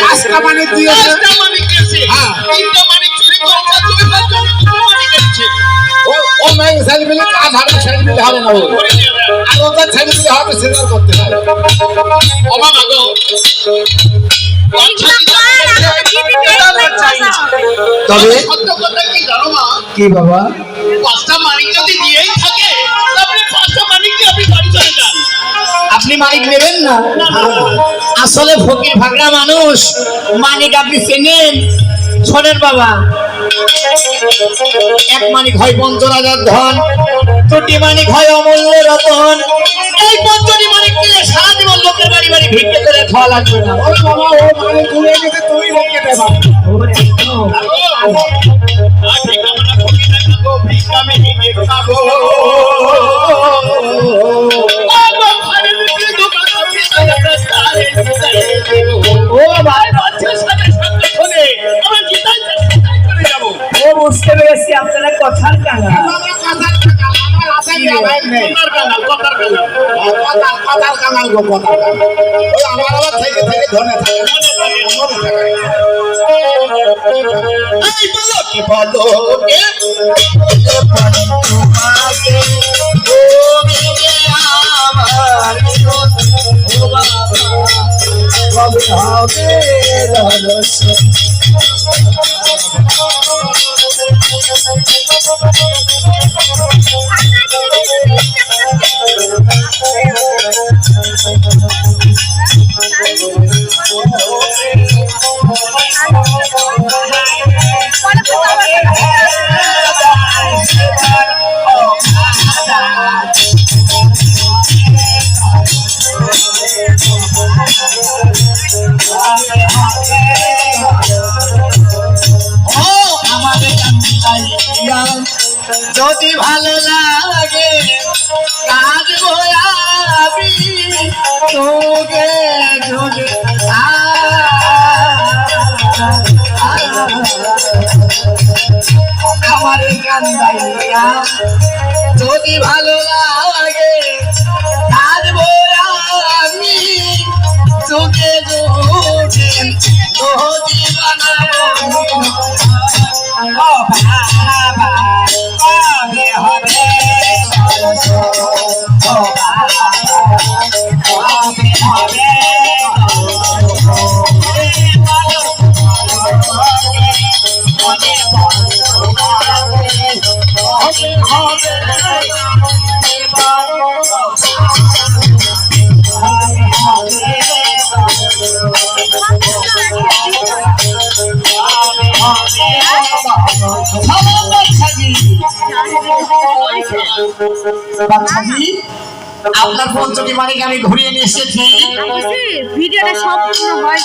পাঁচটা মানিক দিয়েছে। হ্যাঁ, তিনটা মানিক চুরি করেছে, তুমি দুটো মানিক এনেছে। ও মেয়ে ছেলে মিলে আধারে ছেলে মিলে হবে না, আর ওদের ছেলে মিলে হবে সিজার করতে হয়। অবাক আগো তবে সত্য কথা কি জানো মা? কি বাবা? পাঁচটা মানিক যদি দিয়েই থাকে, তাহলে পাঁচটা মানিক দিয়ে আপনি বাড়ি চলে যান। আপনি মানিক নেবেন না? আসলে ফকির ভাগরা মানুষ, মানিক আপনি চেনেন? শোনেন বাবা, এক মানিক হয় পঞ্চরাজার ধন, দুটি মানিক হয় অমূল্য রতন। এই পঞ্চটি মানিক দিলে সারা জীবন লোকের বাড়ি বাড়ি ভিক্ষে করে খাওয়া লাগবে না। ওরে বাবা, ও মানিক ঘুরে গেছে, তুমি রেখে দেবা। ও ভাই, ও বুঝতে পেরেছি আপনারা কথার কানা। যদি ভালো লাগে কাজ আমি তোকে তোকে আমার কান্দাইয়া যদি ভালো লাগে কাজ আমি তোকে তোকে নদী বানাবো। ও বাবা কবে হবে ও বাবা কবে হবে আপনার পঞ্চটি মানিক আমি ঘুরিয়ে নিয়ে এসেছি। ভিডিওটা সম্পূর্ণ হয়।